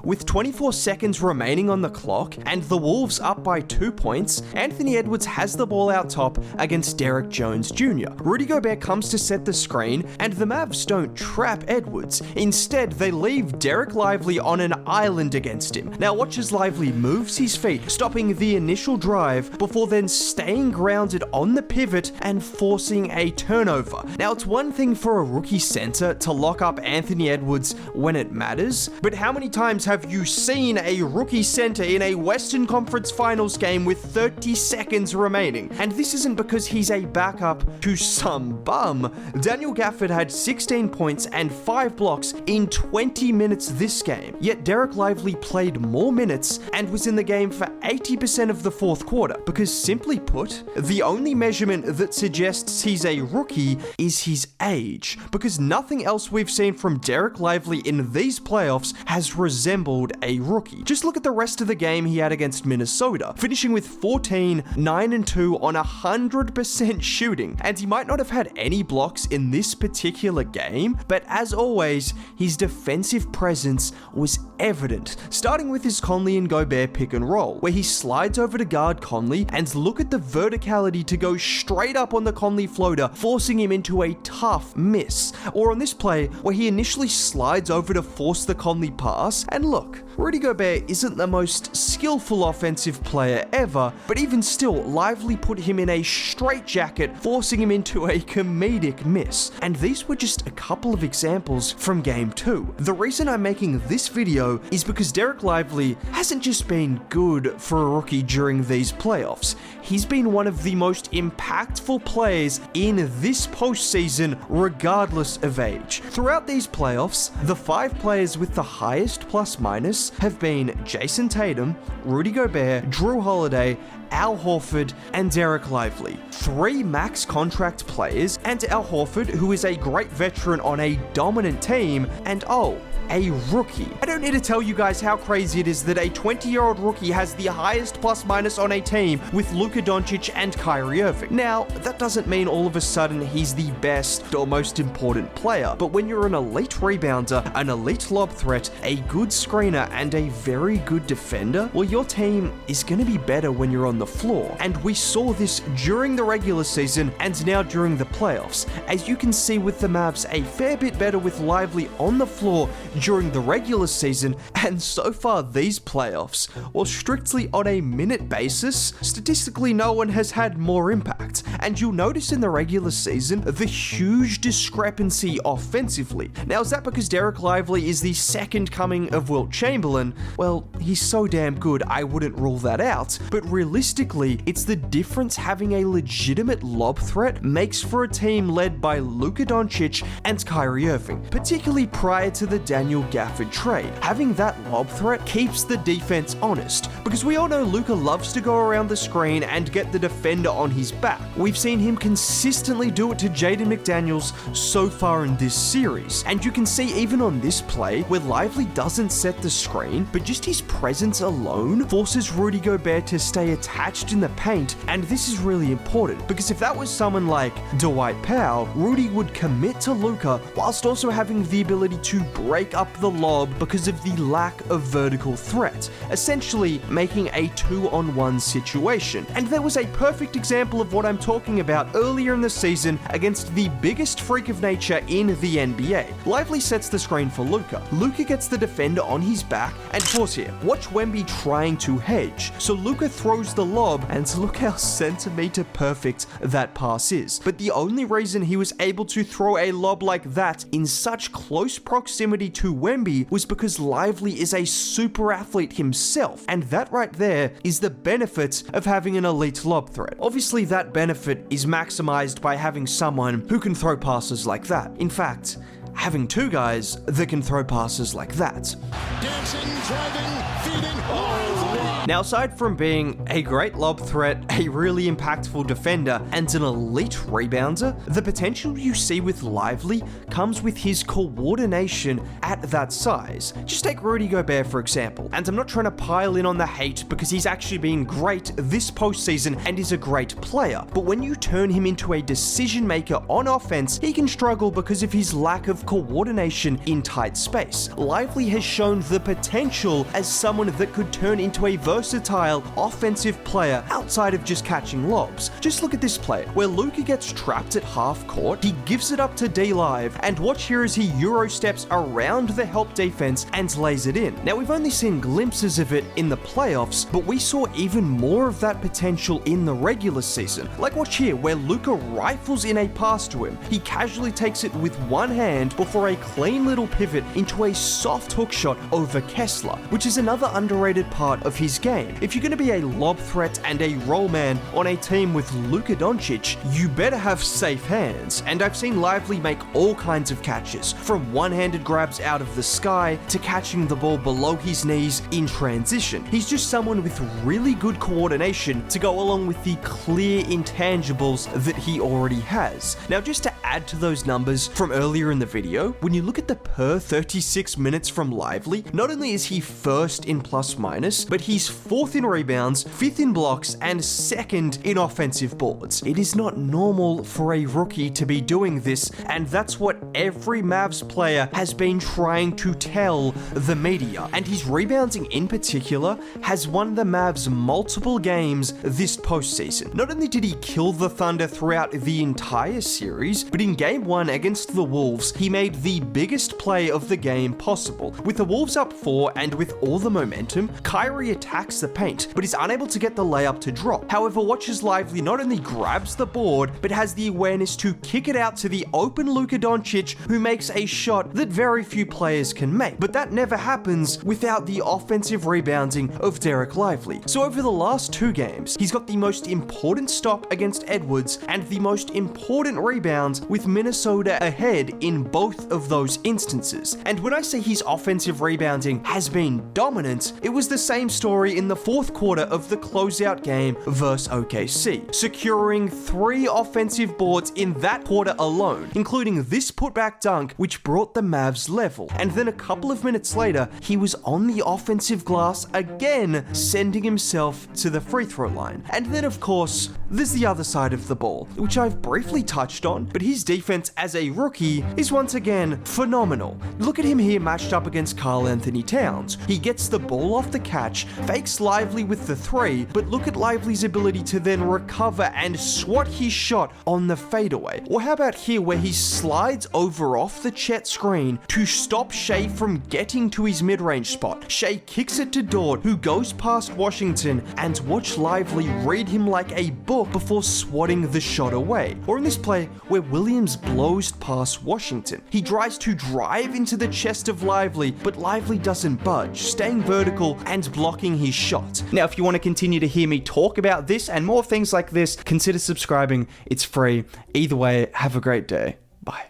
With 24 seconds remaining on the clock and the Wolves up by 2 points, Anthony Edwards has the ball out top against Derek Jones Jr. Rudy Gobert comes to set the screen, and the Mavs don't trap Edwards. Instead, they leave Derek Lively on an island against him. Now watch as Lively moves his feet, stopping the initial drive before then staying grounded on the pivot and forcing a turnover. Now it's one thing for a rookie center to lock up Anthony Edwards when it matters, but how many times have you seen a rookie center in a Western Conference Finals game with 30 seconds remaining? And this isn't because he's a backup to some bum. Daniel Gafford had 16 points and 5 blocks in 20 minutes this game, yet Derek Lively played more minutes and was in the game for 80% of the fourth quarter, because simply put, the only measurement that suggests he's a rookie is his age, because nothing else we've seen from Derek Lively in these playoffs has resembled a rookie. Just look at the rest of the game he had against Minnesota, finishing with 14, 9 and 2 on 100% shooting. And he might not have had any blocks in this particular game, but as always, his defensive presence was evident, starting with his Conley and Gobert pick and roll, where he slides over to guard Conley, and look at the verticality to go straight up on the Conley floater, forcing him into a tough miss. Or on this play, where he initially slides over to force the Conley pass, and look, Rudy Gobert isn't the most skillful offensive player ever, but even still, Lively put him in a straitjacket, forcing him into a comedic miss. And these were just a couple of examples from Game 2. The reason I'm making this video is because Derek Lively hasn't just been good for a rookie during these playoffs. He's been one of the most impactful players in this postseason, regardless of age. Throughout these playoffs, the 5 players with the highest plus-minus have been Jason Tatum, Rudy Gobert, Drew Holiday, Al Horford, and Derek Lively. 3 max contract players, and Al Horford, who is a great veteran on a dominant team, and a rookie. I don't need to tell you guys how crazy it is that a 20-year-old rookie has the highest plus-minus on a team with Luka Doncic and Kyrie Irving. Now, that doesn't mean all of a sudden he's the best or most important player, but when you're an elite rebounder, an elite lob threat, a good screener, and a very good defender, well, your team is going to be better when you're on the floor. And we saw this during the regular season and now during the playoffs. As you can see with the Mavs, a fair bit better with Lively on the floor during the regular season, and so far these playoffs, while strictly on a minute basis, statistically no one has had more impact. And you'll notice in the regular season the huge discrepancy offensively. Now, is that because Derek Lively is the second coming of Wilt Chamberlain? Well, he's so damn good I wouldn't rule that out, but realistically, it's the difference having a legitimate lob threat makes for a team led by Luka Doncic and Kyrie Irving, particularly prior to the Daniel Gafford trade. Having that lob threat keeps the defense honest, because we all know Luka loves to go around the screen and get the defender on his back. We've seen him consistently do it to Jaden McDaniels so far in this series, and you can see even on this play where Lively doesn't set the screen, but just his presence alone forces Rudy Gobert to stay attached in the paint. And this is really important, because if that was someone like Dwight Powell, Rudy would commit to Luka whilst also having the ability to break up the lob because of the lack of vertical threat, essentially making a 2-on-1 situation. And there was a perfect example of what I'm talking about earlier in the season against the biggest freak of nature in the NBA. Lively sets the screen for Luka. Luka gets the defender on his back, and pause here. Watch Wemby trying to hedge. So Luka throws the lob, and look how centimeter perfect that pass is. But the only reason he was able to throw a lob like that in such close proximity to Wemby was because Lively is a super athlete himself, and that right there is the benefit of having an elite lob threat. Obviously, that benefit is maximized by having someone who can throw passes like that. In fact, having 2 guys that can throw passes like that. Dancing, driving, feeding, Now, aside from being a great lob threat, a really impactful defender, and an elite rebounder, the potential you see with Lively comes with his coordination at that size. Just take Rudy Gobert for example, and I'm not trying to pile in on the hate because he's actually been great this postseason and is a great player, but when you turn him into a decision maker on offense, he can struggle because of his lack of coordination in tight space. Lively has shown the potential as someone that could turn into a versatile offensive player outside of just catching lobs. Just look at this play, where Luka gets trapped at half court, he gives it up to D-Live, and watch here as he Euro steps around the help defense and lays it in. Now, we've only seen glimpses of it in the playoffs, but we saw even more of that potential in the regular season. Like watch here, where Luka rifles in a pass to him. He casually takes it with one hand before a clean little pivot into a soft hook shot over Kessler, which is another underrated part of his game. If you're going to be a lob threat and a roll man on a team with Luka Doncic, you better have safe hands. And I've seen Lively make all kinds of catches, from one-handed grabs out of the sky to catching the ball below his knees in transition. He's just someone with really good coordination to go along with the clear intangibles that he already has. Now, just to add to those numbers from earlier in the video, when you look at the per 36 minutes from Lively, not only is he first in plus minus, but he's fourth in rebounds, fifth in blocks, and second in offensive boards. It is not normal for a rookie to be doing this, and that's what every Mavs player has been trying to tell the media. And his rebounding in particular has won the Mavs multiple games this postseason. Not only did he kill the Thunder throughout the entire series, but in game 1 against the Wolves, he made the biggest play of the game possible. With the Wolves up 4 and with all the momentum, Kyrie attacks the paint, but is unable to get the layup to drop. However, watch as Lively not only grabs the board, but has the awareness to kick it out to the open Luka Doncic, who makes a shot that very few players can make. But that never happens without the offensive rebounding of Dereck Lively. So over the last 2 games, he's got the most important stop against Edwards and the most important rebounds, with Minnesota ahead in both of those instances. And when I say his offensive rebounding has been dominant, it was the same story in the fourth quarter of the closeout game versus OKC, securing 3 offensive boards in that quarter alone, including this putback dunk, which brought the Mavs level. And then a couple of minutes later, he was on the offensive glass again, sending himself to the free throw line. And then, of course, there's the other side of the ball, which I've briefly touched on, but his defense as a rookie is once again phenomenal. Look at him here matched up against Karl Anthony Towns. He gets the ball off the catch, fakes Lively with the 3, but look at Lively's ability to then recover and swat his shot on the fadeaway. Or how about here, where he slides over off the Chet screen to stop Shea from getting to his mid-range spot. Shea kicks it to Dort, who goes past Washington, and watch Lively read him like a book before swatting the shot away. Or in this play where Williams blows past Washington, he tries to drive into the chest of Lively, but Lively doesn't budge, staying vertical and blocking his shot. Now, if you want to continue to hear me talk about this and more things like this, consider subscribing. It's free. Either way, have a great day. Bye.